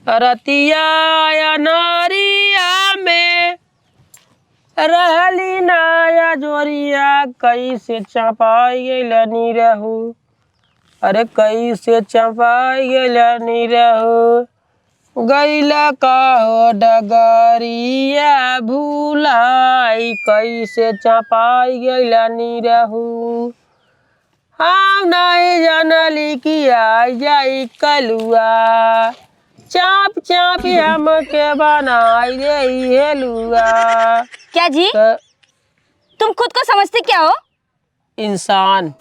रतिया अनरिया में रहली नया जोरिया कैसे चपाई गेलनी रहू। अरे कैसे चपाई गेलनी रहू। गैला कहो डगरिया भूलाई कैसे चपाई गेलनी रहू। हम नहीं जानली कि आ जाई कलुआ चाप चाप हम के बनाई दे हेलुआ। क्या जी? तुम खुद को समझते क्या हो? इंसान।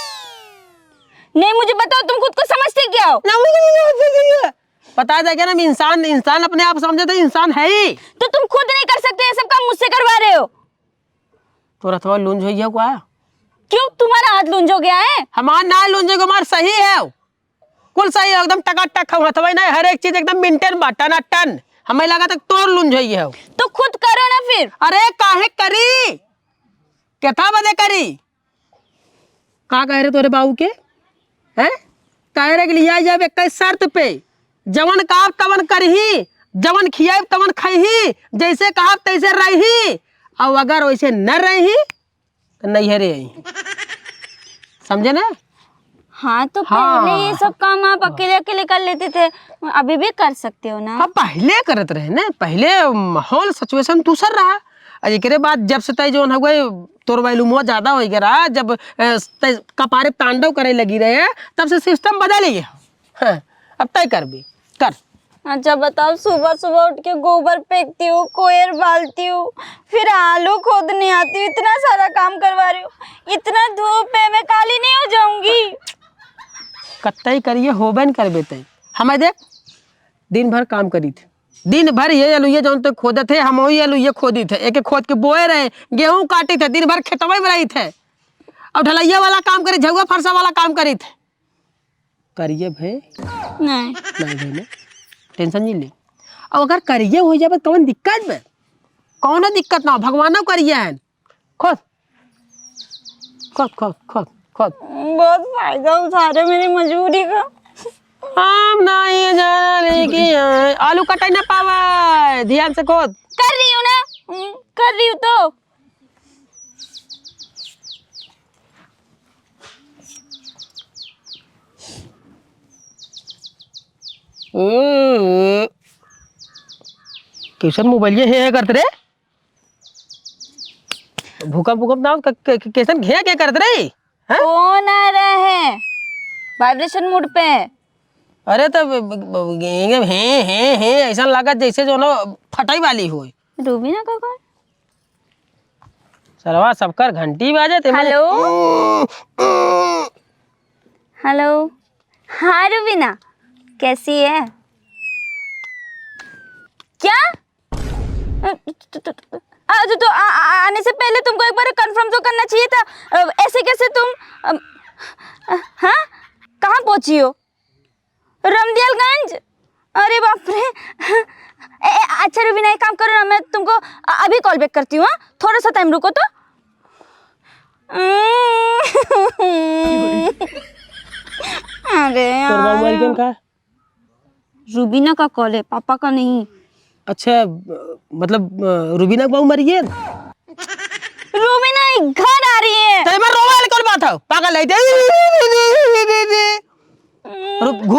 नहीं, मुझे बताओ तुम खुद को समझते क्या हो? पता था क्या ना, इंसान इंसान अपने आप समझे तो इंसान है ही। तो तुम खुद नहीं कर सकते, ये सब काम मुझसे करवा रहे हो। तोरा थोड़ा लूंज हो गया क्या? क्यों, तुम्हारा हाथ लूंज हो गया है? हमार ना लूंज हो, हमार सही है, कुल सही है, एकदम टकाटक हथवा ना, हर एक चीज एकदम मेंटेन बा, टन टन। हमें लगा तक तोर लूंज होई है। तो खुद करो ना फिर। अरे काहे करी, क्या बदे करी? का कह रहे तोरे बाबू के हैं? कह रहे कि लिया जाए एक शर्त पे, जवन कहा तवन करही, जवन खियाई तवन खही, जैसे कहा तैसे रही, और अगर वैसे न रही तो नहीं है रे। समझे ना? हाँ, तो पहले ये सब काम आप अकेले अकेले कर लेते थे, अभी भी कर सकते हो ना। हाँ, पहले करत रहे ना, पहले माहौल सिचुएशन दूसर रहा। एकरे बाद जब से तय जो हो गए तोर वैल्यूमो ज्यादा हो गया, जब कपारे तांडव करे लगी रहे, तब से सिस्टम बदल गया। हाँ, अब तय कर भी कर। अच्छा बताओ, सुबह सुबह उठ के गोबर फेंकती हूँ, कोयर बालती हूँ, फिर आलू खोदने आती हूँ, इतना सारा काम करवा रही हूँ, इतना धूप है, मैं काली नहीं हो जाऊंगी? कत्तई करिए होबे न करबे तय। हमें देख दिन भर काम करी थे, दिन भर ये अलुए जौन तो खोदे थे, हम वही अलुए खोदी थे, एक एक खोद के बोए रहे, गेहूं काटी थे, दिन भर खेतवे में रही थे, और ढलैया वाला काम करे, झुआ फरसा वाला काम करी थे। करिए भाई नहीं भाई ना, टेंशन नहीं ले। और अगर करिए हो जाए कौन दिक्कत में, कौन दिक्कत ना, भगवानो करिए है। खोद खोद खोद खोद खोद। बहुत फायदा उठा रहे मेरी मजबूरी का। हम नहीं जाने कि आलू कटाई ना पावे, ध्यान से खोद। कर रही हूँ ना, कर रही हूँ तो। कैसन मोबाइल है करते रे? भूकंप भूकंप ना कैसन घे के करते रे? कौन आ रहा है? वाइब्रेशन मोड पे है। अरे तब है ऐसा लागत जैसे जो ना फटाई वाली हो। रूबीना का कौन? सरवा सबकर घंटी बाजे ते। हेलो हेलो, हाँ रूबीना, कैसी है? क्या? तो आने से पहले तुमको एक बार कंफर्म तो करना चाहिए था। ऐसे कैसे तुम हाँ, कहाँ पहुंची हो? रमदियालगंज? अरे बाप रे। अच्छा रूबीना, एक काम करो ना, मैं तुमको अभी कॉल बैक करती हूँ। थोड़ा सा टाइम रुको तो। अरे यार, रूबीना का कॉल है, पापा का नहीं। अच्छा, मतलब रूबीना बाबू मरी है? रूबीना घर आ रही है। तो मैं रोवा वाली कौन बात है? पागल है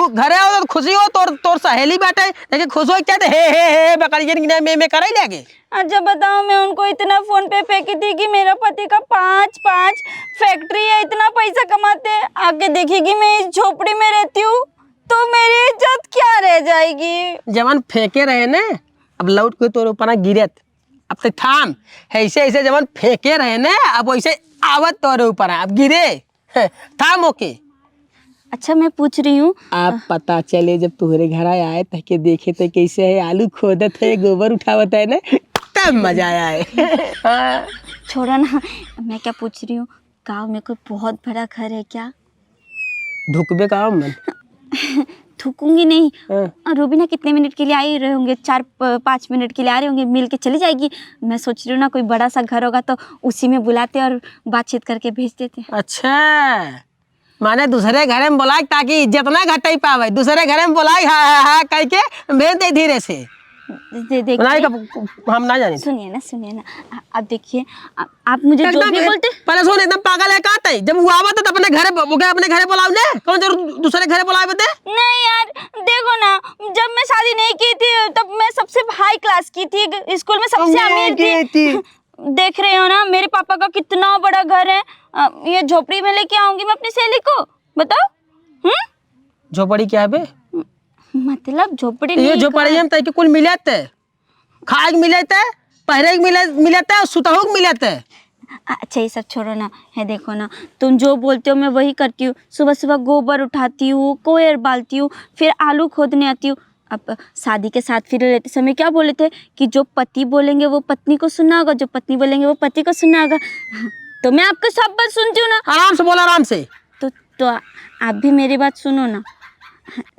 घरे आओ तो खुशी हो, तोर सहेली बैठे लेकिन खुश हो क्या? हे बकरियन में कराई लेगे। अच्छा बताओ, मैं उनको इतना फोन पे फेंकी थी कि मेरा पति का 5 फैक्ट्री है, इतना पैसा कमाते हैं, आके देखेगी मैं इस झोपड़ी में रहती हूँ तो मेरी इज्जत क्या रह जाएगी? जवान फेंके रहे ना, अब लौट के तोर ऊपर गिरत, अब तक थाम। ऐसे ऐसे जवान फेंके रहे ना, अब वैसे आवत तोरे ऊपर, अब गिरे थाम ओके। अच्छा मैं पूछ रही हूँ, आप पता चले जब तुम्हारे घर आए तक देखे थे कैसे है, आलू खोदत है, गोबर उठावत है ना, तब मजा आया है। छोड़ो ना, मैं क्या पूछ रही हूँ, गाँव में कोई बहुत बड़ा घर है क्या? ढुकबे का मन थूकूंगी नहीं। रूबीना कितने मिनट के लिए आई रहे होंगे? 4-5 मिनट के लिए आ रहे होंगे, मिल के चली जाएगी। मैं सोच रही हूँ ना, कोई बड़ा सा घर होगा तो उसी में बुलाते और बातचीत करके भेज देते। अच्छा माने दूसरे घरे में बोला ताकि इज्जत ना घटाई पावे, दूसरे घरे में बोला हा कह के भेज दे धीरे से। देखिए हम ना जाने। सुनिए ना अब देखिए आप मुझे जो भी बोलते। पहले सुन, एकदम पागल है का तई? जब वो आवत तो अपने घरे बुलाओ ने, कौन जरूर दूसरे घरे बुलाए बते? नहीं यार देखो ना, जब मैं शादी नहीं की थी तब मैं सबसे हाई क्लास की थी, स्कूल में सबसे अमीर थी। देख रहे हो ना मेरे पापा का कितना बड़ा घर है, ये झोपड़ी में लेके आऊंगी मैं अपनी सहेली को, बताओ। झोपड़ी क्या है बे? मतलब झोपड़ी ये झोपड़ी में तई के कुल मिलत है, खाए के मिलत है, पहरे के मिलत है और सुतहु के मिलत है। अच्छा ये सब छोड़ो ना, है देखो ना तुम जो बोलते हो मैं वही करती हूँ। सुबह सुबह गोबर उठाती हूँ, कोयर बालती हूँ, फिर आलू खोदने आती हूँ। अब शादी के साथ फिर रहते समय क्या बोले थे कि जो पति बोलेंगे वो पत्नी को सुनना होगा, जो पत्नी बोलेंगे वो पति को सुनना होगा। तो मैं आपका सब बात सुनती हूँ ना। आराम से बोला, आराम से। तो आप भी मेरी बात सुनो ना,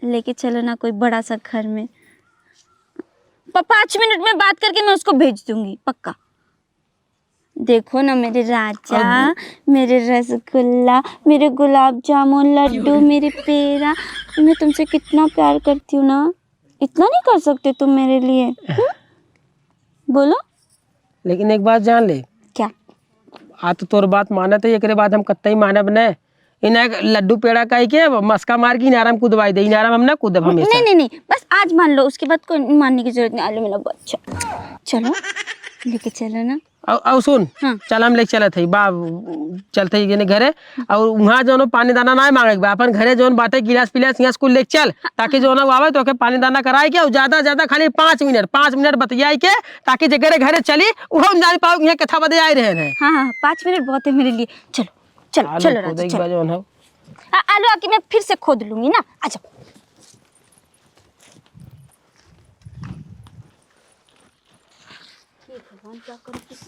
लेके चलो ना कोई बड़ा सा घर में। 5 मिनट में बात करके मैं उसको भेज दूंगी पक्का। देखो ना मेरे राजा, मेरे रसगुल्ला, मेरे गुलाब जामुन लड्डू, मेरे पेड़ा, मैं तुमसे कितना प्यार करती हूँ ना। इतना नहीं कर सकते तुम मेरे लिए? बोलो। लेकिन एक बात जान ले। क्या? आ तो तोर बात मानत है, एकरे बाद हम कत्तई मानब न। इन्हें लड्डू पेड़ा कह के मस्का मार के इनाराम कूदवाई दे, इनाराम हम ना कूदब हमेशा। नहीं, बस आज मान लो, उसके बाद कोई मानने की जरूरत नहीं। आलू मेरा बच्चा, चलो लेके चलो ना। और सुन, हाँ। चल हम लेके चलत हई बा, चलते ही घरे। और वहाँ जो पानी दाना ना मांगे बा, अपन घरे जो बाटे गिलास पिलास यहाँ स्कूल लेके चल, ताकि जो आवे तो पानी दाना कराए के, और ज्यादा खाली 5 मिनट बतियाई के, ताकि जगह घरे चली वो जान पाओ यहाँ कथा बदे आए रहे हैं। हाँ 5 मिनट बहुत है मेरे लिए। चलो चलो चलो राजा, चलो। आलू आके मैं फिर से खोद लूंगी ना, आजा।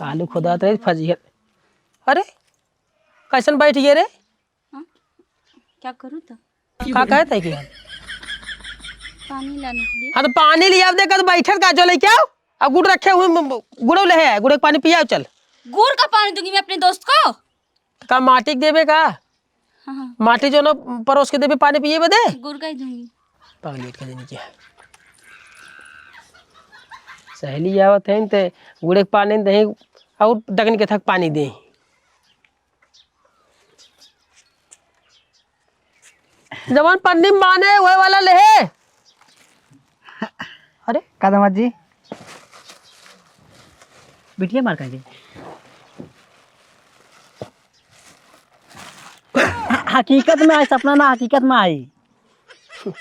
आलू खुदाते रहे फजिए। अरे कैसन बैठ गए रे? क्या करूँ तो? का कहते है कि हम पानी लाने के लिए। हाँ तो पानी लिया देखा तो बैठे का जो लेके आओ। अब गुड़ रखे हुए, गुड़ ले है, गुड़ का पानी पिया चल। गुड़ का पानी दूंगी मैं अपने दोस्त को? का माटी के देवे का? हाँ। माटी जो ना परोस के देवे पानी पिए बदे, गुड़ का ही दूंगी। पगलेट के देने क्या सहेली आवत है ते गुड़ के पानी दही और डगन के थक पानी दे। जवान पन्नी माने वह वाला ले है। अरे कादमात जी, बिटिया मार कर हकीकत में आई, सपना ना हकीकत में आई।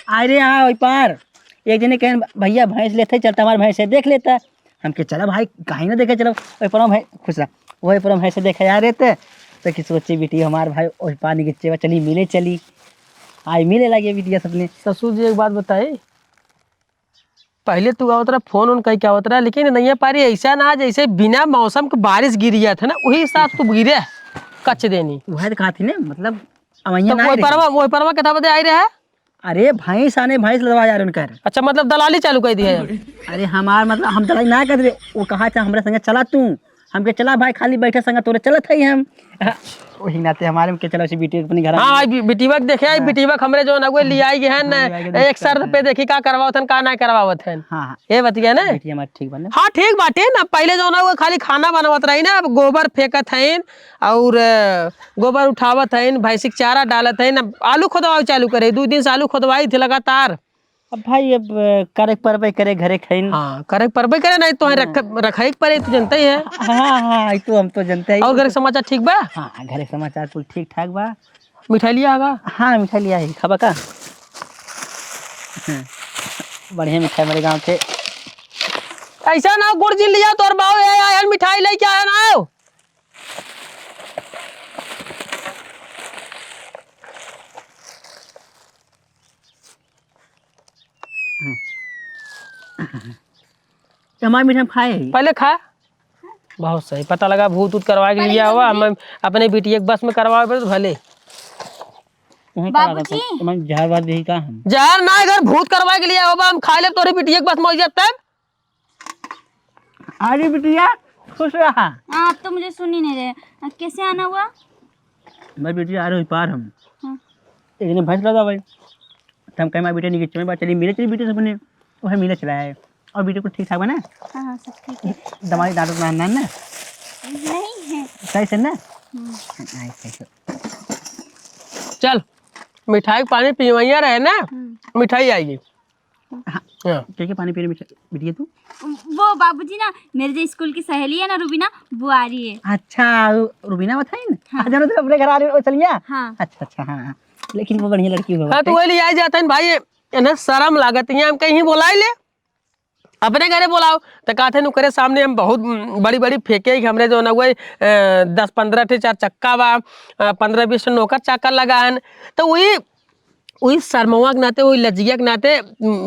आए रे यहाँ वही पार एक जने कहें भैया भैंस लेते चलता, हमारे भैंस देख लेता। हम के चला भाई कहीं ना देखे, चलो वही पर भैंस खुश रहा, वही पर भैंस देखे जा रहे थे तो कि सोचे बेटी हमारे भाई वही पानी के चेवा चली मिले, चली आई मिले लगे बिटिया सबने। ससुर जी एक बात बताए, पहले तू आवत रहा फोन उन कहीं क्या होता रहा, लेकिन नहीं पारी ऐसा ना जैसे बिना मौसम के बारिश गिरिया था ना वही हिसाब तू गिरे कच देनी। वह कहा थी ना, मतलब वही परवा कथा बदे आई रहे। अरे भैंस आने भैंस लदवा जा रहे उनका। अच्छा मतलब दलाली चालू कर दी है। अरे हमार मतलब हम दलाली ना कर रहे, वो कहा था हमारे संगे चला तू, हमके चला भाई खाली बैठे संगे तोरे चलत है हम वही नाते हमारे में के चलो बेटी अपनी घर। हाँ बिटिवा देखे आई, बिटिवा हमरे जो ना ले आई है ना, एक शर्त पे देखी का करवावत हन का ना करवावत हन। हाँ ये बतिया ना बेटी हमारी ठीक बने। हाँ ठीक बाटे ना, पहले जो ना वो खाली खाना बनावत रही ना, अब गोबर फेंकत है और गोबर उठावत है, भैंसी चारा डालत है ना, आलू खोदवाई चालू करे। 2 दिन से आलू खोदवाई थी लगातार। अब भाई अब करे परबे करे घरे खाइन। हाँ करे परबे करे, नहीं तो रखे पड़े, तू जानते ही है। हाँ ये तो हम तो जानते हैं। और घर के समाचार ठीक बा? हाँ घरे समाचार कुल ठीक ठाक बा। मिठाई लिया आगा? हाँ मिठाई लिया है, खाबा का? बढ़िया मिठाई मेरे गाँव के। ऐसा ना गुड़ जी लिया तोर बाव यार मिठाई लेके आया ना। हमारे मीठा खाए पहले खा। बहुत सही, पता लगा भूत ऊत करवा के लिया हुआ, हम अपने बेटी एक बस में करवा तो भले। बाबूजी जहर बात यही का हम जहर ना अगर भूत करवा के लिया होगा हम खा ले तोरे बेटी एक बस मौज तब। अरे बिटिया खुश रहा। आप तो मुझे सुन ही नहीं रहे, कैसे आना हुआ? मैं बिटिया आ रही पार हम। हाँ। एक दिन भैंस लगा भाई, तो हम कहीं माँ बेटे नहीं बात चली मिले चली बेटे से बने वो है मिले चलाया है और बेटे को ठीक ठाक बना हाँ हाँ सब ठीक है। दमाई दांत ना नहीं है। सही से ना चल मिठाई पानी पिवैया रहे ना, मिठाई आएगी। हाँ। क्या पानी पीने बिटिया तू? वो बाबूजी ना मेरे जो स्कूल की सहेली है ना रूबीना, वो आ रही है। अच्छा रूबीना बताई ना? हाँ। तो अपने घर आ रही चल गया। हाँ। अच्छा हाँ, लेकिन वो बढ़िया लड़की हो। हाँ तो वही ले आ जाता है भाई, इन्हें शर्म लागत है, हम कहीं बुला ले अपने घरे बुलाओ तो कहते नु करे सामने हम बहुत बड़ी बड़ी फेंके हमरे जो ना वही 10-15 टे 4 चक्का बा, 15-20 नौकर चाकर लगा है, तो वही शर्मवा के नाते वही लज्जिया के नाते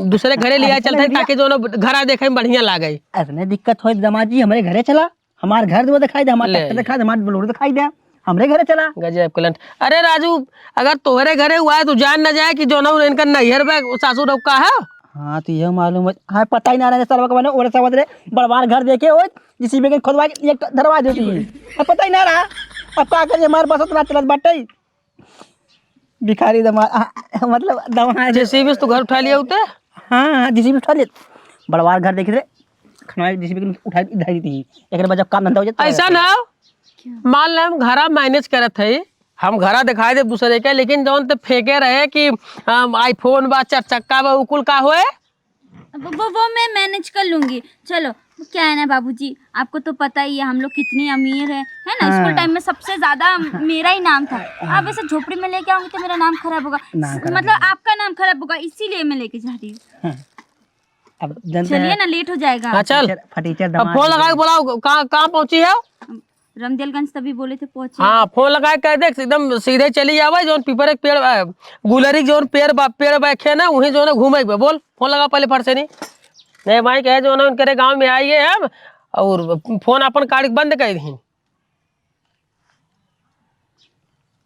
दूसरे घरे लिया चलते हैं ताकि जो ना घर देखे में बढ़िया लागे। ऐसा दिक्कत हो दमाजी हमारे घरे चला, हमारे घर वो दिखाई दे, हमारे ट्रैक्टर दिखाई दे, हमारे बोलेरो दिखाई दे, हमरे घरे चला। गजब कुलंट। अरे राजू अगर तोहरे घरे हुआ है तो जान न जाए कि जो ना इनका नैहर में सासू रौका है। हाँ तो यह मालूम है, हाँ पता ही ना रहा साल का बने और सब बड़वार घर देखे हो जिसी में खुदवा के एक धरवा देती है, अब पता ही ना रहा। अब क्या करिए हमारे पास उतना चलत बाटे भिखारी दमा मतलब दमा जैसे भी तो घर उठा लिया उठे। हाँ जिसी भी उठा ले बड़वार घर देखे थे खनवा जिसी भी उठा इधर दी एक बजे काम धंधा हो जाता। ऐसा ना मान ले हम घरा मैनेज करत है, हम घरा दिखाई दे दूसरे के, लेकिन जौन तो फेंके रहे कि आईफोन बा 4 चक्का बा उकुल का होए वो मैं मैनेज कर लूंगी। चलो क्या है ना बाबूजी, आपको तो पता ही है हम लोग कितनी अमीर है ना। हाँ। स्कूल टाइम में सबसे ज्यादा मेरा ही नाम था। आप ऐसे झोपड़ी में लेके आओगे तो मेरा नाम खराब होगा, मतलब आपका नाम खराब होगा, इसीलिए मैं लेके जा रही हूँ। अब जनता चलिए ना लेट हो जाएगा। हाँ चल फटीचर अब फोन लगा के बुलाओ, कहाँ पहुंची है? रमदेलगंज तभी बोले थे पहुंचे। हाँ फोन लगा के कह दे एकदम सीधे चली जावे, जोन पीपर एक पेड़ गुलरी जोन पेड़ बैठे ना वहीं जो ना घूमे बोल। फोन लगा पहले फट से नहीं भाई कहे जो ना उनके गाँव में आइए हम और फोन अपन कार्ड बंद कर दी।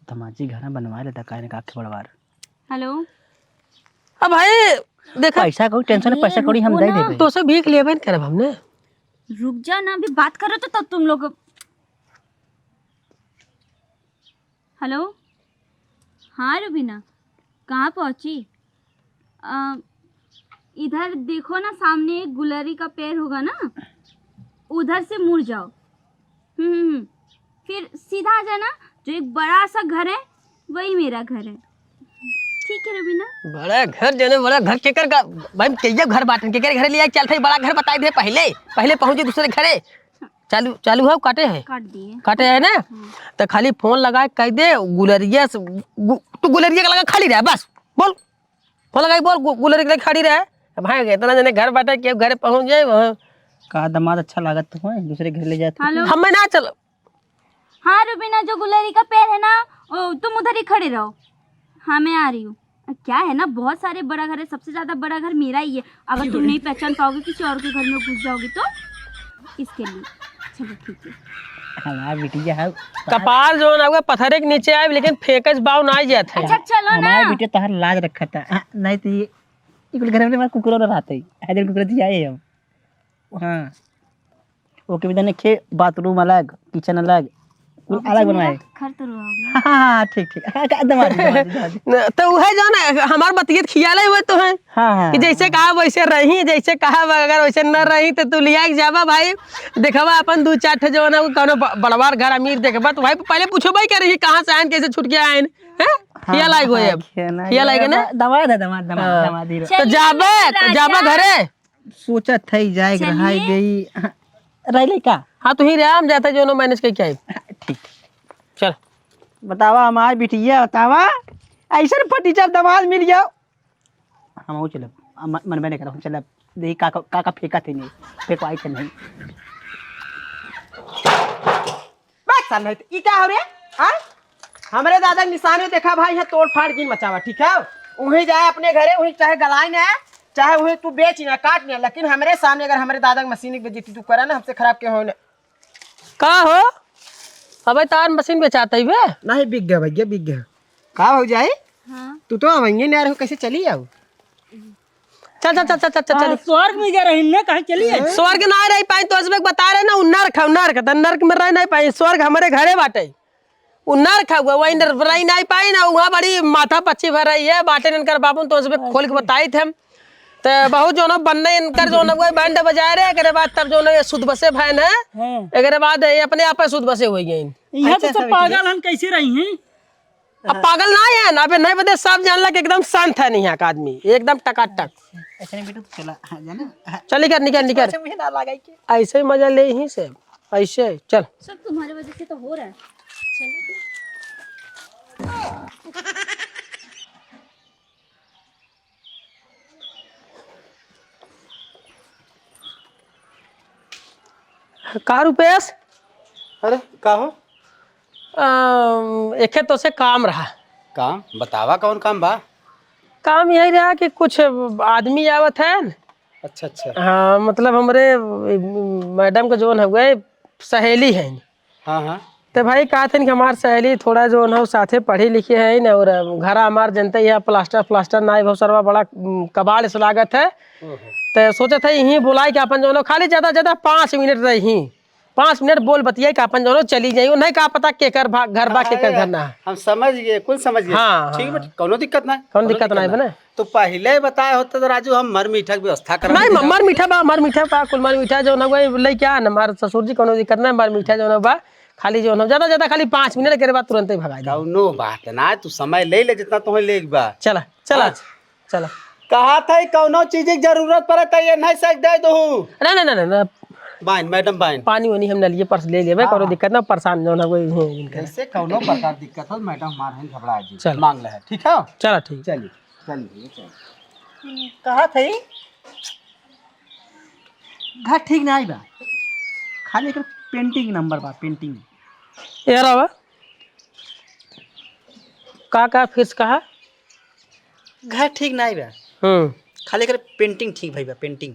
धमाजी घर बनवा लेता काहे का बड़वार। हेलो अब भाई देखा पैसा कोई टेंशन है, पैसा कौड़ी हम दे देबे तो से भीख लेबे न करब हमने। रुक जा ना, अभी बात करो तो तब तुम लोग। हेलो हाँ रुबीना कहाँ पहुँची? इधर देखो ना, सामने एक गुलरी का पेड़ होगा ना, उधर से मुड़ जाओ। फिर सीधा आ जाना, जो एक बड़ा सा घर है वही मेरा घर है। ठीक है रुबीना। बड़ा घर जने बड़ा घर केकर का भाई कइया घर बाटन केकर घर लिया चलते बड़ा घर बताई दे पहले पहुंचे दूसरे घरे। चालू है काटे है काटे है ना, तो खाली फोन लगा कह दे गुलरिया से तू गुलरिया का लगा खाली रहे बस बोल, फोन लगा बोल गुलरिया खाली रहे भाई इतना जने घर बाटे के घर पहुंच जाए वहाँ का दमाद अच्छा लागत तो है दूसरे घर ले जाते हमें ना चलो। हाँ रुबीना जो गुलरी का पेड़ है ना तुम उधर ही खड़े रहो। हाँ मैं आ रही हूँ। क्या है ना बहुत सारे बड़ा घर है, सबसे ज्यादा बड़ा घर मेरा ही है। अगर तुम नहीं पहचान पाओगे किसी और के घर में घुस जाओगे तो इसके लिए। चलो ठीक है। हमार बिटिया है कपाल जो ना पत्थरे के नीचे आए लेकिन फेकस बाव ना जाता है। अच्छा चलो ना। हमारे बेटे तहर लाज रखा था नहीं तो ये घर में कुकुरो न रहते है कुकुर जी आए हम। हाँ ओके विधान खे बाथरूम अलग किचन अलग अलग बनवाए। घर तो रहोगे। हाँ ठीक तो वह जो ना हमार बतियत खियाले हुए तो है कि जैसे कहा वैसे रही, जैसे कहा अगर वैसे न रही तो तू लिया जावा भाई देखवा अपन 2-4 ठे जो ना कोनो बड़वार घर अमीर देखबा तो भाई पहले पूछो भाई कर रही कहाँ से आए कैसे छुट के आए हैं खिया लायक हो अब खिया लायक है ना दमाद तो जाबा घरे सोचा थई जाए रहाई गई रह का। हाँ तो ही रहा हम जाते जो ना मैनेज करके आए। ठीक चल बतावा हमारी बिटिया बतावा ऐसा फटीचर दमाद मिल गया हम चल मन में नहीं करा चल दे का फेंका थे नहीं फेंकवाई थे नहीं बस चल नहीं ई क्या हो रे। हां हमरे दादा के निशान देखा भाई यहाँ तोड़ फाड़ गिन मचावा ठीक है वहीं जाए अपने घरे वहीं चाहे गलाई ना चाहे वहीं तू बेच ना काट ना, लेकिन हमरे सामने अगर हमारे दादा की मशीन बेचती तू करा ना हमसे खराब क्यों हो ना का हो अबे तार मशीन बेचाता ही बे नहीं बिक गया भैया बिक गया का हो जाए। हाँ। तू तो वहीं नहीं आ रहा कैसे चली आओ। चल चल चल चल चल स्वर्ग में जा रही ना कहीं चलिए स्वर्ग ना रह पाई तो असबे बता रहे ना नर्क है नर्क तो नर्क में रह नहीं पाई स्वर्ग हमारे घरे बाटे उ नर खा हुआ वही नर रही नहीं पाई ना वहाँ बड़ी माथा पच्ची भर रही है बाटे इनकर बाबू तो उसमें खोल के बताई थे हम तो बहुत जो ना बनने इनकर जो ना वो बैंड बजा रहे एकरे बाद तब जो ना ये शुद्ध बसे भैन है एकरे बाद ये अपने आप शुद्ध बसे हो गई यहाँ तो सब पागल हम कैसे रही हैं। अब पागल ना है ना अबे नहीं बता सब जानला कि एकदम शांत है नहीं यहाँ का आदमी एकदम टकाटक ऐसे नहीं बेटा तो चला जाना चल निकर निकर निकर ऐसे मुझे ना लगा कि ऐसे ही मजा ले ही से ऐसे चल सब तुम्हारे वजह से तो हो रहा है। चलो का रुपेश अरे का हो एक तो से काम रहा काम बतावा कौन काम बा। काम यही रहा कि कुछ आदमी आवत है न। अच्छा अच्छा हाँ मतलब हमरे मैडम का जोन है वो सहेली है हाँ हाँ तो भाई कहा थे कि हमार सहेली थोड़ा जो है साथे पढ़ी लिखी है न और घर हमार जनता यहाँ प्लास्टर ना बहुत सरवा बड़ा कबाड़ से लागत है तो सोचे थे यहीं बुलाए कि अपन जो खाली ज्यादा 5 मिनट रही 5 मिनट बोल बतियाई कि अपन जो चली जाई नहीं का पता केकर घर बा केकर घर ना है। हम समझ गए कुल समझ गए। हाँ, ठीक है कोनो दिक्कत ना कौन दिक्कत नहीं बने तो पहले बताए होते तो राजू हम मर मीठा की व्यवस्था कर नहीं मर मीठा बा कुल मर मीठा जो ना वो ले क्या न हमारे ससुर जी कोनो दिक्कत नहीं मर मीठा जो ना बा खाली जो ना ज्यादा खाली 5 मिनट के बाद तुरंत ही भगा दे कौनो बात ना तू समय ले ले जितना तुम्हें ले बा। चला चला चला कहा था कौनो चीज की जरूरत पड़े तो ये नहीं सक दे दो ना बाइन मैडम बाइन पानी वानी हम लिए पर्स ले लेबे कोनो दिक्कत ना परेशान जो ना कोई कैसे कौनो प्रकार दिक्कत हो मैडम हमारे घबरा जी चल। मांग ले ठीक है चला ठीक चलिए चलिए कहा थे घर ठीक ना आई बा खाली एक पेंटिंग नंबर बा पेंटिंग यार आवा का फिर कहा घर ठीक ना आई बा खाली एक पेंटिंग ठीक भाई बा पेंटिंग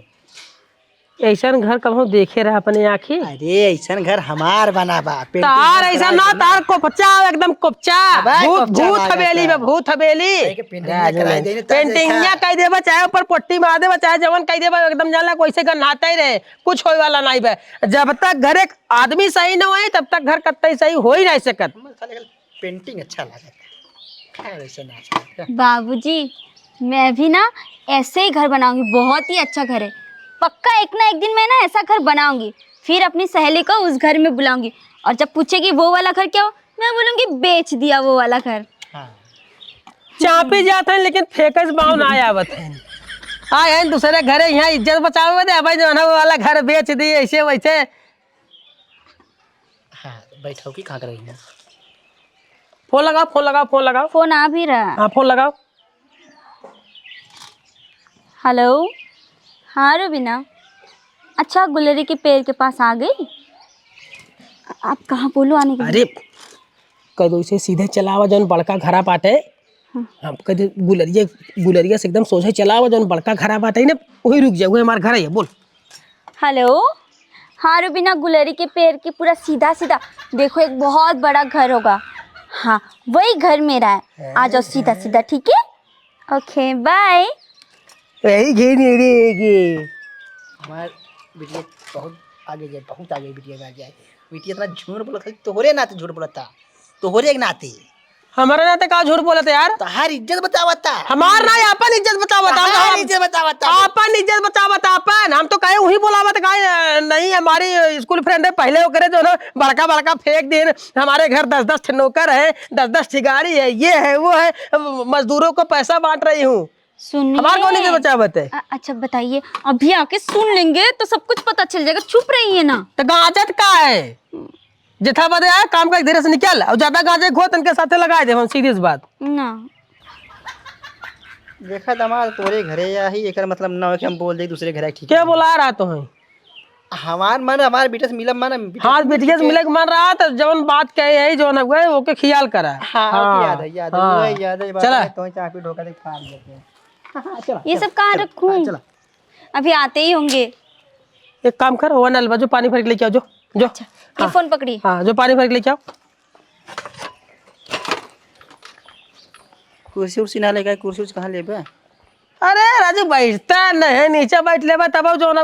ऐसा घर कभी देखे रहा अपने आँखी अरे ऐसा घर हमार बना बा तार ऐसा ना तार कोपचा एकदम कोपचा भूत भूत हवेली में भूत हवेली पेंटिंगिया कह देबा चाहे ऊपर पट्टी मार देबा चाहे जवन कह देबा एकदम जाला कोई से नहाता ही रहे कुछ होए वाला नहीं बे जब तक घर एक आदमी सही न होए तब तक घर कत्ते सही हो ही नहीं सकत पेंटिंग अच्छा लगा बाबूजी मैं भी ना ऐसे ही घर बनाऊंगी बहुत ही अच्छा घर है पक्का एक ना एक दिन मैं ना ऐसा घर बनाऊंगी फिर अपनी सहेली को उस घर में बुलाऊंगी और जब पूछेगी वो वाला घर क्या हो मैं बोलूंगी बेच दिया वो वाला घर। चापे जाते हैं लेकिन फेकस बाव ना आवत है आए हैं दूसरे घरे यहाँ इज्जत बचावे दे भाई जो है वो वाला घर बेच दिए ऐसे वैसे हाँ बैठाओ की कहाँ कर रही है फोन लगाओ फोन आ भी रहा। हाँ फोन लगाओ हेलो हाँ रुबीना अच्छा गुलेरी के पेड़ के पास आ गई आप कहाँ बोलो आने के लिए? अरे कह दो इसे सीधे चलावा जौन बड़का घरा बाटे हम कह दे गुलरिया से एकदम सोझे चलावा जौन बड़का घरा बाटे ना वही रुक जाओ हमारा घर है बोल। हेलो हाँ रुबीना गुलेरी के पेड़ के पूरा सीधा सीधा देखो एक बहुत बड़ा घर होगा हाँ वही घर मेरा है आ जाओ सीधा सीधा ठीक है ओके बाय। यही घे नहीं रहेगी हमारे बिटिया बहुत आगे जाए बहुत आगे बिटिया में जाए बिटिया इतना झूठ बोला था तोहरे नाते झूठ बोला था तोहरे एक नाते हमारे नाते का झूठ बोला था यार तहार इज्जत बतावता हमार ना अपन इज्जत बतावता इज्जत बतावता अपन इज्जत बतावता अपन हम तो कहे वही बोलावत कहे नहीं हमारी स्कूल फ्रेंड है पहले वो करे जो ना बड़का फेंक दिन हमारे घर 10 नौकर है 10 ठिगाड़ी है ये है वो है मजदूरों को पैसा बांट रही हूँ सुनिए हमारे कौन इज्जत बचावत है। अच्छा बताइए अभी आके सुन लेंगे तो सब कुछ पता चल जाएगा चुप रही है ना। तो गाजत का है जिथा बदे आया काम का धीरे से निकल और ज्यादा गाजे खो तनके साथे लगा दे हम सीरियस बात ना देखा दमाद तोरे घरे या ही एकर मतलब ना हो कि हम बोल दे दूसरे घरे ठीक क्या बोला रहा तो है हमार मन हमारे बेटा से मिलब मन हाँ बेटिया से मिले के मन रहा तो जवन बात कहे है जो ना हुए ओके ख्याल करा। हाँ याद है चला तो चापी ढोका दे फाड़ देते हैं। ये सब कहाँ रखूं अभी आते ही होंगे। एक काम कर वो नल जो पानी भर के लेके आओ जो ये फोन पकड़ी हाँ जो पानी भर के लेके आओ कुर्सी उर्सी ना लेगा कुर्सी उर्सी कहाँ लेबे अरे राजू बैठता नहीं नीचे बैठ ले तब जो ना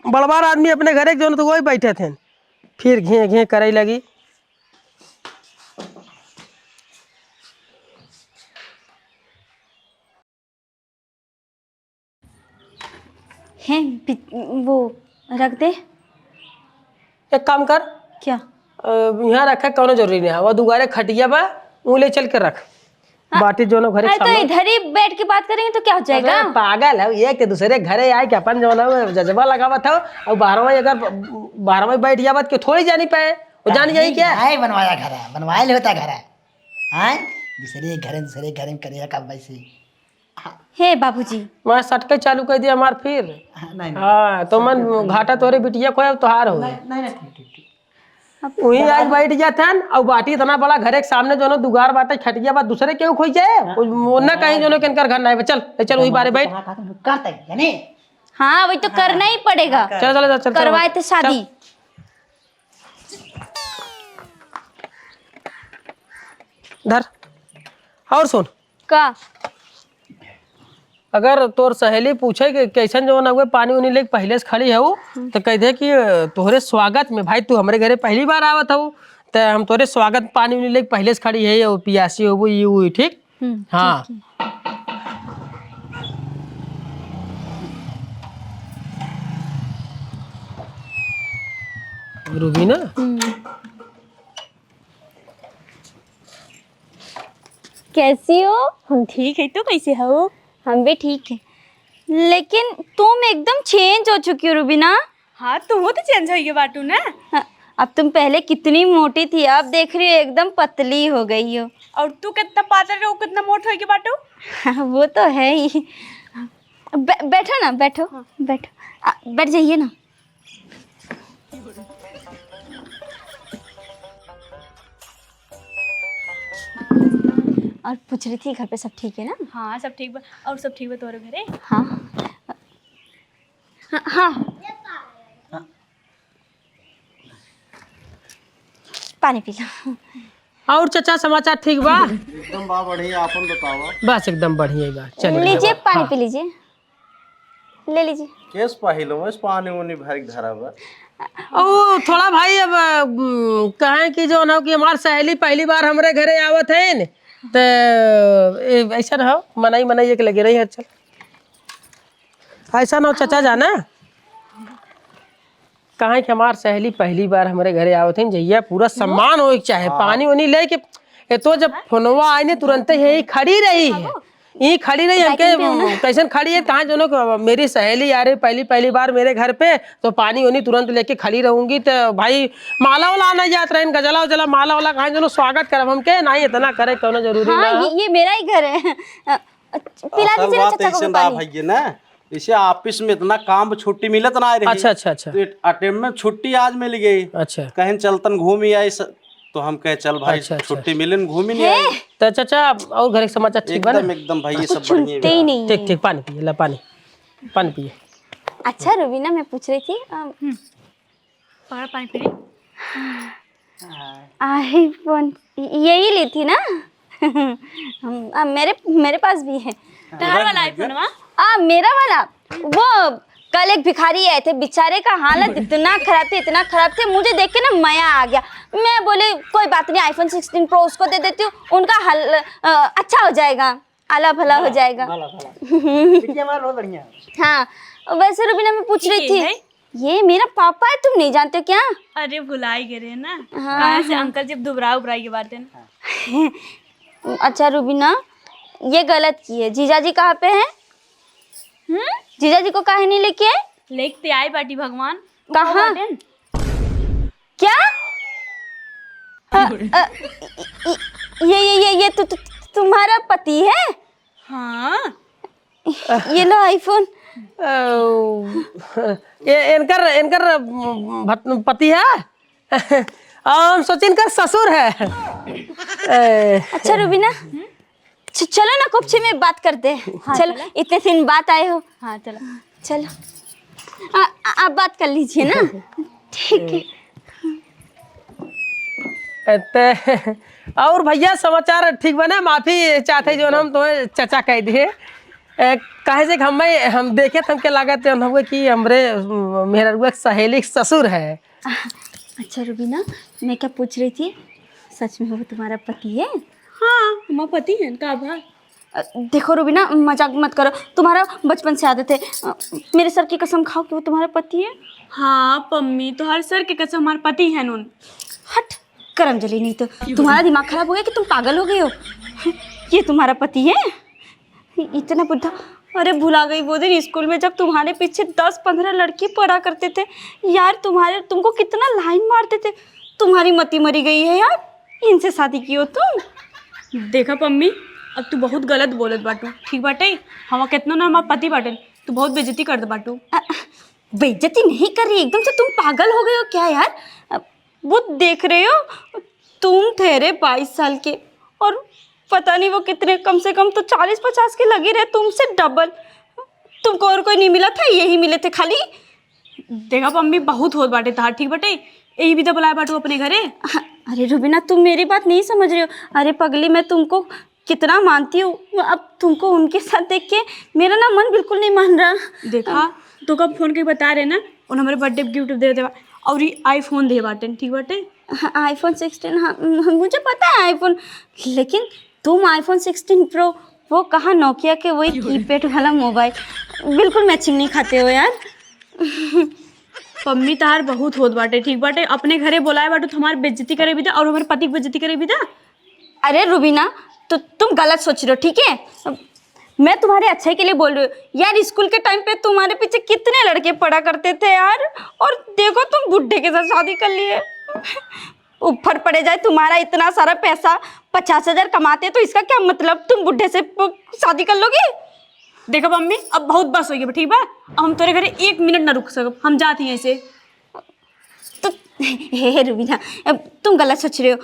बड़बार आदमी अपने घरे जो तो वही बैठे थे फिर घे करे लगी हैं वो रख दे। एक काम कर, क्या? यहाँ रखे कोनो जरूरी नहीं है, वो दुगारे खटिया बा ले चल के रख। बाटी जो ना घरे अरे तो इधर ही बैठ के बात करेंगे तो क्या हो जाएगा? अरे पागल है, एक के दूसरे घरे आए के अपन जो ना जज्बा लगावा था और 12वें अगर 12वें बैठ जावत के थोड़ी जानी पाए, वो जान जाई क्या? नहीं बनवाया घर है, बनवाया होता घर है। हाँ दूसरे घर में करेगा काम वैसे। हे बाबूजी, मैं सटके चालू कर दिया हमार फिर। नहीं हाँ तो मन घाटा तोरे बिटिया को तोहार हो नहीं ठीक वही आज बैठ जाते हैं और बाटी इतना बड़ा घर के सामने जो ना दुगार बाटे खटिया बात दूसरे क्यों खोई जाए ना कहीं जो ना किनकर घर नहीं चल चल वही बारे बैठ करते यानी। हाँ वही तो करना ही पड़ेगा। चल चल चल करवाए थे शादी। धर और सुन का अगर तोर सहेली पूछे कि कैसन जो ना हुए पानी उनी लेके पहले से खड़ी है तो कह दे कि तोहरे स्वागत में भाई तू हमारे घरे पहली बार आवत हो तो हम तोरे स्वागत पानी उनी लेके पहले से खड़ी है और पियासी हो ये हुई ठीक। हाँ रूबी ना कैसी हो? हम ठीक है, तो कैसे हो? हम भी ठीक है, लेकिन तुम एकदम चेंज हो चुकी हो रूबीना। हाँ तुम हो तो चेंज हो बाटू ना। हाँ, अब तुम पहले कितनी मोटी थी, अब देख रही हो एकदम पतली हो गई हो। और तू कितना पातर हो कितना मोट हो बाटू। हाँ, वो तो है ही। बैठो ना, बैठो बैठो, बैठ जाइए ना। और पूछ रही थी घर पे सब ठीक है ना? हाँ सब ठीक बा। और सब ठीक बा तोरे घरे? हाँ हाँ, हाँ। पानी पी लो। और चाचा समाचार ठीक बा? एकदम बा बढ़िया, आपन बतावा। बस एकदम बढ़िया बा। चलिए लीजिए पानी पी लीजिए, ले लीजिए। केस पहिलो में पानी उनी भर के धरा बा। ओ थोड़ा भाई अब कहें कि जो ना कि हमार सहेली पहली बार हमारे घरे आवत है न तो ऐसा रहो मनाई एक लगे रही है। चल ऐसा ना हो चाचा जाना कहें कि हमार सहेली पहली बार हमारे घरे आवत है जहिया पूरा सम्मान हो चाहे पानी उनी ले के तो जब फोनवा आई ने तुरंत ही खड़ी रही है ये खड़ी रही हमके कैसन खड़ी है कहाँ जो ना मेरी सहेली आ रही पहली बार मेरे घर पे तो पानी उनी तुरंत लेके खड़ी रहूंगी तो भाई माला वाला आना जात रहे गजला उजला माला वाला कहाँ जो स्वागत करब हमके नहीं इतना करे कौनो जरूरी हाँ, ना। ये मेरा ही घर है। पिला असल दीजिए ना बात चाचा को ऐसे ना पानी। भैया ना, इसे ऑफिस में इतना काम छुट्टी मिलत ना रही। अच्छा तो अटेम्प्ट छुट्टी आज मिल गई। अच्छा कहीं चलतन घूम ही आई तो हम कहे चल भाई अच्छा। छुट्टी मिले घूम ही नहीं आई। तो चाचा और घर के समाचार ठीक बा ना? एकदम भाई सब सुनते बढ़िया ही नहीं है। ठीक पानी पिए ला पानी पिए। अच्छा रूबीना मैं पूछ रही थी पकड़ पानी पी ले। आईफोन यही ली थी ना? मेरे पास भी है। तहार वाला आईफोन वा? मेरा वाला वो कल एक भिखारी आए थे, बेचारे का हालत इतना खराब थे मुझे देख के ना माया आ गया। मैं बोले कोई बात नहीं आईफोन 16 प्रो उसको दे देती हूँ, उनका हाल अच्छा हो जाएगा, आला भला हो जाएगा। बहुत बढ़िया। हाँ वैसे रूबीना मैं पूछ रही ये थी है? ये मेरा पापा है, तुम नहीं जानते क्या? अरे भुलाई गए ना। हाँ, कहाँ से अंकल जब दुबरा उबराई के बात है ना। अच्छा रूबीना ये गलत की है, जीजाजी कहाँ पे हैं? जीजाजी को काहे नहीं लेके आए? लेखते आई बाटी भगवान। कहाँ? क्या? ये तुम्हारा पति है? हाँ ये लो आईफोन। ये इनकर पति है हम सोचे इनका ससुर है। अच्छा रूबीना चलो ना कुप्छे में बात करते हैं। चलो इतने दिन बात आए हो। हाँ चलो चलो आप बात कर लीजिए ना। ठीक है। और भैया समाचार ठीक बना? माफी चाहते जो हम तुम्हें चचा कह दिए कहे से हम देखे थे हमके लागत हुए कि हमरे मेरा सहेली ससुर है। अच्छा रूबीना मैं क्या पूछ रही थी, सच में वो तुम्हारा पति है? हाँ हमारा पति है का भा। देखो रूबीना, मजाक मत करो, तुम्हारा बचपन से आदत है। मेरे सर की कसम खाओ कि वो तुम्हारा पति है। हाँ पम्मी, तो हर सर के कसम हमारे पति है नून। हट, करम जली, नहीं तो तुम्हारा दिमाग खराब हो गया कि तुम पागल हो गए हो। ये तुम्हारा पति है? इतना बुढ़ा। अरे भुला गई वो दिन स्कूल में जब तुम्हारे पीछे 10-15 लड़के पड़ा करते थे यार, तुमको कितना लाइन मारते थे। तुम्हारी मती मरी गई है यार, इनसे शादी की हो तुम। देखा पम्मी, अब तू बहुत गलत बोलत बाटू, ठीक बाटे? हम कितना ना हमारा पति बाटे, तू बहुत बेइज्जती कर दे बाटू। बेइज्जती नहीं कर रही, एकदम से तुम पागल हो गए हो क्या यार? वो देख रहे हो, तुम ठहरे 22 साल के और पता नहीं वो कितने, कम से कम तो 40-50 के लगे रहे, तुमसे डबल। तुमको और कोई नहीं मिला था, यही मिले थे खाली। देखा पम्मी, बहुत होत बाटे तार, ठीक बाटे? यही भी तो बुलाया बाटू अपने घरे। अरे रूबीना, तुम मेरी बात नहीं समझ रही हो। अरे पगली, मैं तुमको कितना मानती हूँ, अब तुमको उनके साथ देख के मेरा ना मन बिल्कुल नहीं मान रहा। देखा तो कब फोन के बता रहे ना, और हमारे बर्थडे गिफ्ट दे दे और ये आईफोन दे बाटे, ठीक बाटे? आईफोन 16, हाँ मुझे पता है आईफोन, लेकिन तुम आईफोन 16 प्रो, वो कहाँ नोकिया के वही कीपैड वाला मोबाइल, बिल्कुल मैचिंग नहीं खाते हो यार। पम्मी तार बहुत होत बाटे, ठीक बाटे? अपने घरे बुलाए बाटू तो हमारी बेइज्जती करे भी था और हमारे पति की बेइज्जती करे भी था। अरे रूबीना, तो तुम गलत सोच रहे हो, ठीक है? मैं तुम्हारे अच्छे के लिए बोल रही हूँ यार। स्कूल के टाइम पे तुम्हारे पीछे कितने लड़के पड़ा करते थे यार, और देखो तुम बुड्ढे के साथ शादी कर लिए। ऊपर पड़े जाए तुम्हारा इतना सारा पैसा, 50,000 कमाते, तो इसका क्या मतलब तुम बुड्ढे से शादी कर लोगे? देखो मम्मी, अब बहुत बस हो गई, ठीक बा? अब हम तोरे घरे 1 मिनट ना रुक सकब, हम जाते हैं ऐसे। तो हे रूबीना, अब तुम गलत सोच रहे हो।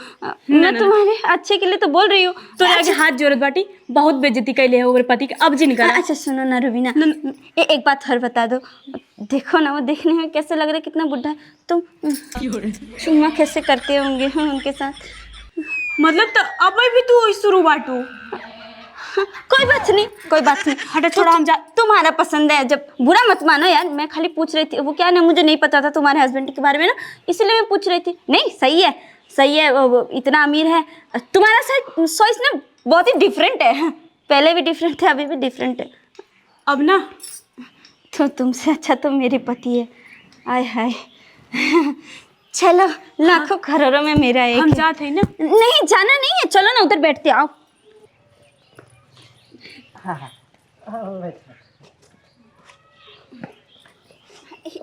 मैं तुम्हारे अच्छे के लिए तो बोल रही हूँ। तो आगे हाथ जोड़त बाटी, बहुत बेइज्जती कैले है मेरे पति के, अब जी निकल। अच्छा सुनो ना रूबीना, एक बात और बता दो। देखो ना, वो देखने में कैसे लग रहा है, कितना बुढ़ा है। तुम चुम्मा कैसे करते होंगे उनके साथ? मतलब तो अब भी तू शुरू बाटू। कोई बात नहीं, कोई बात नहीं, हटे थोड़ा, हम जा। तुम्हारा पसंद है, जब बुरा मत मानो यार। मैं खाली पूछ रही थी, वो क्या ना, मुझे नहीं पता था तुम्हारे हस्बैंड के बारे में ना, इसलिए मैं पूछ रही थी। नहीं सही है, सही है, वो इतना अमीर है। तुम्हारा चॉइस ना बहुत ही डिफरेंट है, पहले भी डिफरेंट है, अभी भी डिफरेंट है। अब ना तो तुमसे अच्छा तो मेरे पति है। आय हाय। चलो, लाखों करोड़ों में मेरा एक हम है। जाते हैं ना। नहीं जाना नहीं है, चलो ना उधर बैठते आओ।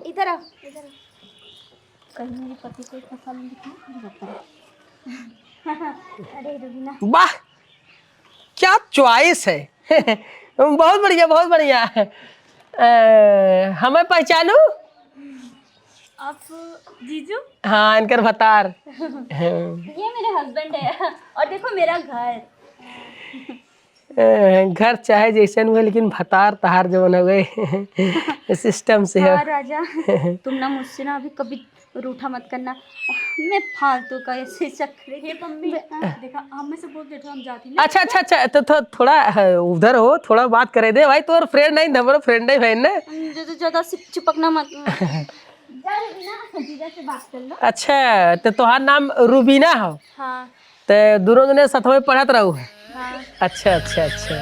इधर आओ, इधर आओ। कहीं मेरे पति को इतना सालों दिखा। अरे रूबीना, वाह, क्या चॉइस है। बहुत बढ़िया, बहुत बढ़िया। हमें पहचानू? आप जीजू? हाँ, इनकर भतार। ये मेरे हस्बैंड है, और देखो मेरा घर। घर चाहे जैसे हुए, लेकिन भतार तहार जो न गए सिस्टम से है। हाँ राजा, तुम ना मुझसे ना अभी कभी रूठा मत करना। मैं फालतू का ऐसे चक्कर। मम्मी देखा, हम में से बोल देते हम जाते हैं ना। अच्छा अच्छा अच्छा, तो थोड़ा उधर हो, थोड़ा बात करे दे भाई। तोर फ्रेंड नहीं, हमारा फ्रेंड है भाई ना। ज्यादा चिपकना मत। जा रूबीना, जीजा से बात कर लो। अच्छा, तो तोहार नाम रूबीना हो? हाँ तो दोनों जने साथ में पढ़त रहू? हाँ। अच्छा अच्छा अच्छा।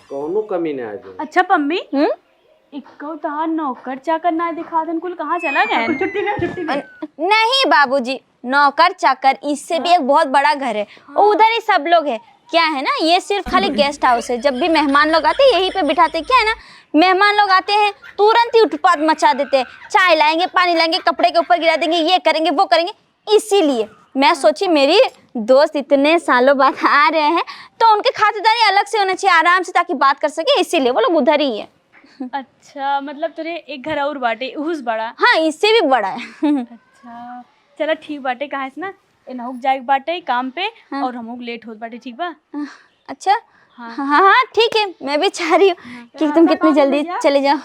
कौनो कमी ना आज। अच्छा पम्मी, इक्को तहार नौकर चाकर ना दिखा दन, कुल कहाँ चला गए? नहीं बाबूजी, नौकर चाकर इससे भी एक बहुत बड़ा घर है, उधर ही सब लोग है। क्या है ना, ये सिर्फ खाली गेस्ट हाउस है। जब भी मेहमान लोग आते हैं यहीं पे बिठाते। क्या है ना, मेहमान लोग आते हैं तुरंत ही उत्पात मचा देते हैं। चाय लाएंगे, पानी लाएंगे, कपड़े के ऊपर गिरा देंगे, ये करेंगे वो करेंगे। इसीलिए मैं सोची मेरी दोस्त इतने सालों बाद आ रहे हैं तो उनकी खातिरदारी अलग से होना चाहिए, आराम से, ताकि बात कर सके। इसीलिए वो लोग उधर ही है। अच्छा, मतलब तुझे एक घर और बाटे, उस बड़ा? हाँ, इससे भी बड़ा है। अच्छा चलो ठीक बाटे, कहाँ से ना इनहुक जाए बाटे काम पे। हाँ। और हमहुक लेट होत बाटे, ठीक बा? अच्छा हाँ हाँ ठीक है, मैं भी चाह रही हूँ कि तुम कितनी जल्दी चले जाओ।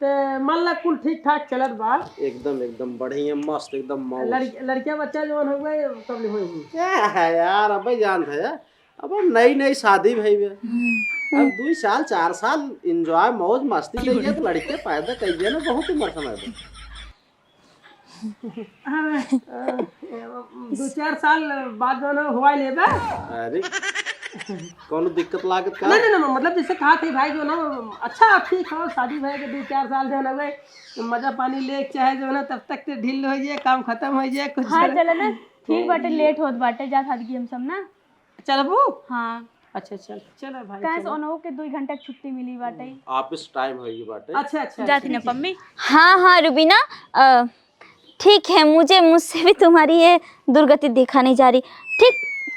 ते मन ला कुल ठीक ठाक चलत बा। एकदम एकदम बढ़िया मस्त एकदम मौज। लड़किया बच्चा जवन हो गए कब ले होई? क्या है यार, अब जान है यार, अब नई नई शादी भई बे, अब 2 साल 4 साल एंजॉय मौज मस्ती करिए तो लड़के पैदा करिए ना, बहुत उम्र समय पे। 2-4 साल बाद जो ना हुआ लेबे। अरे कौन दिक्कत लागत का? नहीं मतलब जैसे कहा थे भाई जो ना अच्छा ठीक हो शादी भाई के 2-4 साल जो ना गए मजा पानी ले चाहे जो ना तब तक ढील हो जाए काम खत्म हो जाए कुछ। हाँ चलो ना, ठीक बाटे, लेट होत बाटे, जा शादी की हम सब ना। चलबू? हाँ अच्छा चल भाई। कहाँ से ओनहु के 2 घंटा की छुट्टी मिली बाटे। ऑफिस टाइम होगी बाटे। अच्छा जाती ना पम्मी। हाँ हाँ रुबीना, ठीक है, मुझसे भी तुम्हारी ये दुर्गति देखा नहीं जा रही। ठीक,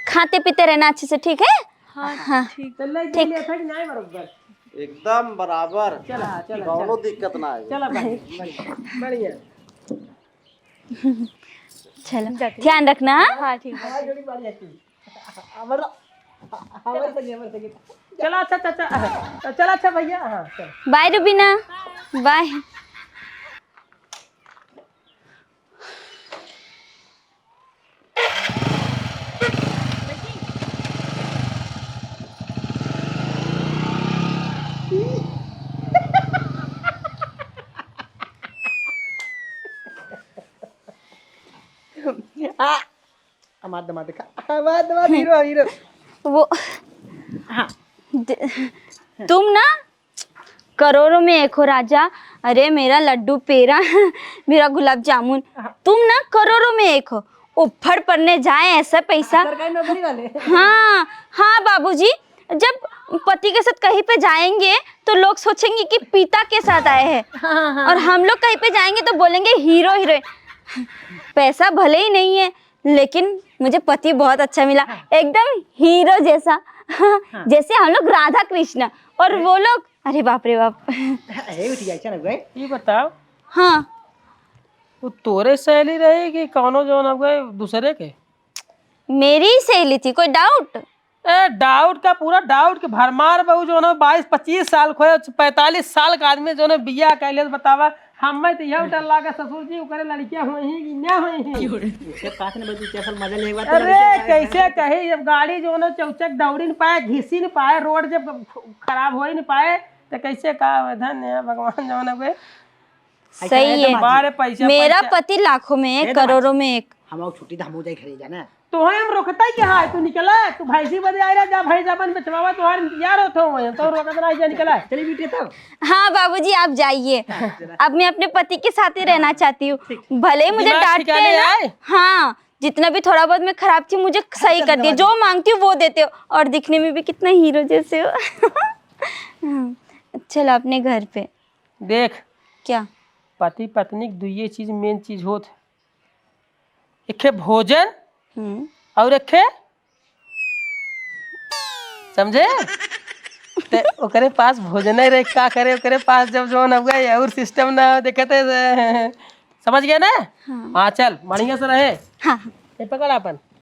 खाते पीते रहना अच्छे से, ठीक है? हाँ ठीक। ठीक नहीं बरोबर। एकदम बराबर, चला कौनो दिक्कत ना है। चला भाई बढ़िया। चलो ध्यान रखना। हाँ ठीक है। हमारी जोड़ी बढ़िया थी। हमारे सगे। चला अच्छा भैया। हाँ चल बाय रुबीना, बाय। दमाद हीरो। वो तुम ना करोड़ों में एक हो राजा। अरे मेरा लड्डू पेड़ा मेरा गुलाब जामुन, तुम ना करोड़ों में एक हो। उफड़ पड़ने जाए ऐसा पैसा। सरकारी नौकरी वाले। हाँ बाबूजी, जब पति के साथ कहीं पे जाएंगे तो लोग सोचेंगे कि पिता के साथ आए हैं, और हम लोग कहीं पे जाएंगे तो बोलेंगे हीरो हीरोइन। पैसा भले ही नहीं है लेकिन मुझे पति बहुत अच्छा मिला, एकदम हीरो जैसा। जैसे हम लोग राधा कृष्ण और वो लोग, अरे बाप रे बाप। ये बताओ, हाँ वो तोरे सहेली रहे कि कौनो जो ना गए दूसरे के? मेरी ही सहेली थी, कोई डाउट? डाउट का पूरा डाउट के भरमार बहू जो ना 22-25 साल खोए 45 साल का आदमी जो ना बिया कैले बतावा। हम तो यह डर लागा ससुर जी करे लड़कियां हुई हैं कि ना हुई हैं। मजा लेगा। अरे कैसे कही, जब गाड़ी जो ना चौचक दौड़ी नहीं पाए, घिसी नहीं पाए, रोड जब खराब हो ही नहीं पाए तो कैसे का धन्य भगवान जो ना सही है। बारे पैसा मेरा पति लाखों में एक, करोड़ों में एक। हम छुट्टी हम जाए घरे जाना। तो हम रोकता ही क्या है? तू निकला, तू भैंसी बदे आ रहा, जा भैंस अपन बेचवावा, तुम्हारे इंतजार होता हूँ तो रोकत नहीं जा निकला। चलिए बेटे तब। हाँ बाबूजी आप जाइए, अब मैं अपने पति के साथ ही रहना चाहती हूँ। भले ही मुझे दिमाग डांटते ठिकाने हैं आए? ना, हाँ जितना भी थोड़ा बहुत मैं खराब थी मुझे सही कर दिया, जो मांगती हूँ वो देते हो, और दिखने में भी कितना हीरो जैसे हो। चलो अपने घर पे। देख, क्या? पति पत्नी दुइये चीज मेन चीज होत, एक है भोजन और एक है समझे। ते ओकरे पास भोजन ही रहे का करे, ओकरे पास जब जो न गए और सिस्टम ना देखते समझ गया ना। हाँ चल बढ़िया से रहे। हाँ ये पकड़ अपन।